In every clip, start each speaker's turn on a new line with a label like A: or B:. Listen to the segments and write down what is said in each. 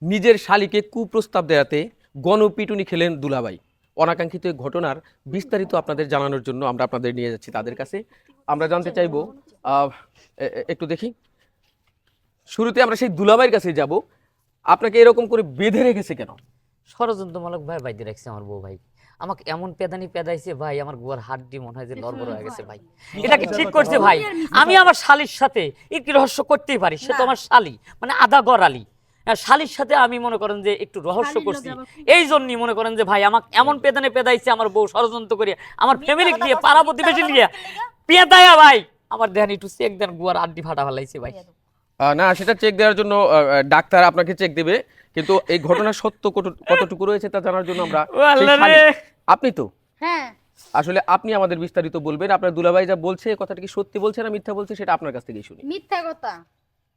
A: নিজের শালীকে কুপ্রস্তাব দেয়াতে গণপিটুনি খেলেন দুলাভাই। অনাকাঙ্ক্ষিত এই ঘটনার বিস্তারিত আপনাদের জানানোর জন্য আমরা আপনাদের নিয়ে যাচ্ছি তাদের কাছে। আমরা জানতে চাইবো, একটু দেখি, শুরুতে আমরা সেই দুলাভাইয়ের কাছে যাব। আপনাকে এরকম করে বেঁধে রেখেছে কেন?
B: ষড়যন্ত্রমূলক ভাই বাইরে রাখছে আমার বউ ভাই। আমাকে এমন পেদানি পেদাইছে ভাই, আমার গোয়ার হাড্ডি মনে হয় যে নড়বড় হয়ে গেছে ভাই। এটা কি ঠিক করছে ভাই? আমি আমার শালির সাথে একটু রহস্য করতেই পারি, সে তো আমার শালি, মানে আধা গড়ালি। শালির সাথে আমি মনে করেন যে একটু রহস্য করছি, এই জন্যই মনে করেন যে ভাই আমাকে এমন পেদানে পেদাইছে আমার বউ, ষড়যন্ত্র করে আমার ফ্যামিলি নিয়ে, পাড়া প্রতিবেশী নিয়ে পেদায়া ভাই আমার দেহানি একটু চেক দেন, গোয়ার হাড্ডি ফাটা ফেলাইছে ভাই।
A: না, সেটা চেক দেওয়ার জন্য ডাক্তার আপনাকে চেক দেবে, কিন্তু এই ঘটনার সত্য কতটুকু রয়েছে তা জানার জন্য আমরা আপনি তো
C: হ্যাঁ
A: আসলে আপনি আমাদের বিস্তারিত বলবেন। আপনার দুলাভাই যা বলছে কথাটা কি সত্যি বলছে না মিথ্যা বলছে সেটা আপনার কাছ থেকেই শুনি।
C: মিথ্যা কথা,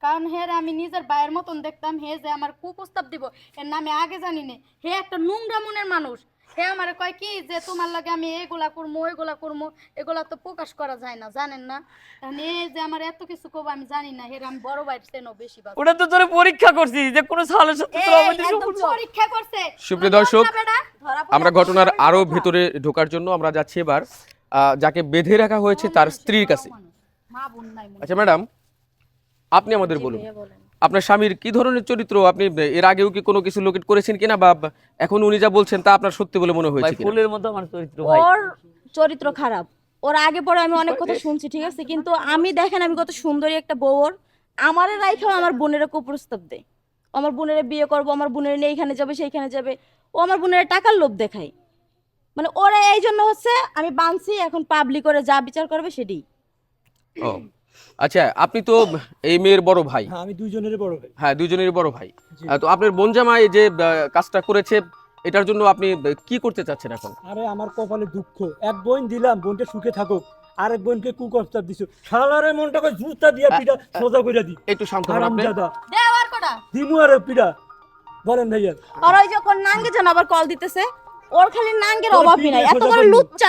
C: কারণ হে আমি নিজের ভাইয়ের মতন দেখতাম। হে যে আমার কুপ্রস্তাব দিব এর নামে আগে জানি না। হে একটা নোংরা মনের মানুষ। হে আমারে কয় কি যে তোমার লাগে আমি এগুলা করবো ওইগুলা করবো, এগুলা তো প্রকাশ করা যায় না, জানেন না? তাহলে এই যে আমার এত কিছু করবো আমি জানি না। হে আমি বড় ভাইয়ের চেনো বেশি।
B: ওটা তো তোরে পরীক্ষা করছি যে কোন সালের সাথে তোর আমাদের সম্পর্ক।
C: পরীক্ষা করছে।
A: সুপ্রিয় দর্শক, আমরা ঘটনার আরো ভেতরে ঢোকার জন্য আমরা যাচ্ছি এবার যাকে বেঁধে রাখা হয়েছে তার স্ত্রীর কাছে। আচ্ছা ম্যাডাম, আপনি আমাদের বলুন আপনার স্বামীর কি ধরনের চরিত্র? আপনি এর আগেও কি কোনো কিছু লোকেট করেছেন কিনা, বা এখন উনি যা বলছেন তা আপনার সত্যি বলে মনে হয়েছে কিনা?
B: ফুলের মতো আমার চরিত্র ভাই।
D: ওর চরিত্র খারাপ। ওর আগে পরে আমি অনেক কথা শুনছি, ঠিক আছে, কিন্তু আমি দেখেন আমি কত সুন্দরী একটা বউ। ওর আমারে রাইখাও আমার বোনের কুপ্রস্তাব দেয়। আমার বোনের বিয়ে করব, আমার বোনের নিয়ে এইখানে যাবে সেইখানে যাবে। ও আমার বোনের টাকার লোভ দেখায়। মানে ওরা এই জন্য হচ্ছে আমি বানছি, এখন পাবলিক করে যা বিচার করবে সেটাই।
A: ও আচ্ছা, আপনি তো এই মেয়ের বড় ভাই।
E: হ্যাঁ, আমি দুইজনেরই বড় ভাই।
A: হ্যাঁ, দুইজনেরই বড় ভাই। তো আপনার বোন জামাই যে কাজটা করেছে এটার জন্য আপনি কি করতে চাচ্ছেন এখন?
E: আরে আমার কপালে দুঃখ, এক বোন দিলাম, বোনটা সুখে থাকুক, আরেক বোনকে কুপ্রস্তাব দিছো। শালারে মনটাকে জুতা দিয়া পিটা সোজা কইরা দি।
A: একটু শান্ত হন আপনি।
E: হারামজাদা
C: দেওয়ার কোটা
E: দিমু আরে পিটা। বলেন ভাইয়া।
D: আর ওই যখন নাঙ্গে যেন আবার কল দিতেছে, ওর খালি নাঙ্গের অভাবই নাই। এত বড় লুচ্চা,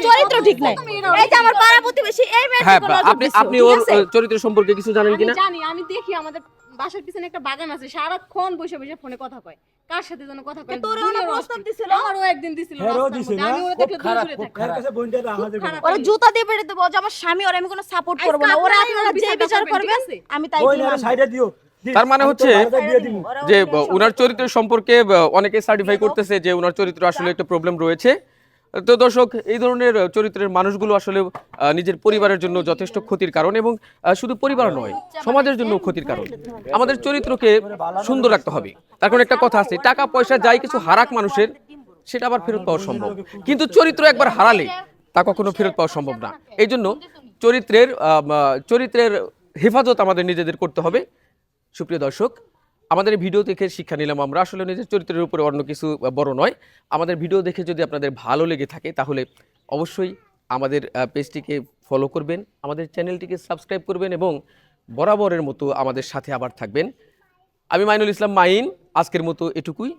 D: চরিত্র ঠিক নাই। এই যে আমার পাড়া প্রতিবেশী এই
A: হ্যাঁ,
D: মেয়েটা
A: আপনি ওর চরিত্র সম্পর্কে কিছু জানেন কিনা?
C: জানি, আমি দেখি আমাদের বাসার পিছনে একটা বাগান আছে, সারাক্ষণ বসে বসে ফোনে কথা কয়। কার সাথে যেন কথা কয়।
D: তোর অনেক প্রস্তাব দিছিল।
C: আমারও একদিন দিছিল
E: হেরো
C: রাস্তার
E: দিছে
C: মধ্যে।
E: না,
C: আমি ওরে
E: খুব
C: দেখলে
E: খারাপ,
C: দূরে
E: খুব
C: থাকি।
E: খারাপ। কাছে বোনটা রাহাজে
C: খারাপ।
D: ওরা জুতা দিয়ে বেড়ে দেবো যে আমার স্বামী, ওর আমি কোনো সাপোর্ট করব না। ওরা আপনারা যে বিচার করবেন আমি তাই
E: বোন
D: দিলাম।
E: আর সাইডে দিও।
A: তার মানে হচ্ছে
E: দিয়ে দিমু।
A: যে উনার চরিত্রের সম্পর্কে অনেকে সার্টিফাই করতেছে যে উনার চরিত্র আসলে একটা প্রবলেম রয়েছে। তো দর্শক, এই ধরনের চরিত্রের মানুষগুলো আসলে নিজের পরিবারের জন্য যথেষ্ট ক্ষতির কারণ, এবং শুধু পরিবার নয় সমাজের জন্য ক্ষতির কারণ। আমাদের চরিত্রকে সুন্দর রাখতে হবে। তার কারণ একটা কথা আছে, টাকা পয়সা যাই কিছু হারাক মানুষের সেটা আবার ফেরত পাওয়া সম্ভব, কিন্তু চরিত্র একবার হারালে তা কখনো ফেরত পাওয়া সম্ভব না। এই জন্য চরিত্রের হেফাজত আমাদের নিজেদের করতে হবে। সুপ্রিয় দর্শক, আমাদের ভিডিও দেখে শিক্ষা নিলাম আমরা, আসলে নিজের চরিত্রের উপরে অন্য কিছু বড় নয়। আমাদের ভিডিও দেখে যদি আপনাদের ভালো লেগে থাকে তাহলে অবশ্যই আমাদের পেজটিকে ফলো করবেন, আমাদের চ্যানেলটিকে সাবস্ক্রাইব করবেন এবং বরাবরের মতো আমাদের সাথে আবার থাকবেন। আমি মাইনুল ইসলাম মাইন, আজকের মতো এটুকুই।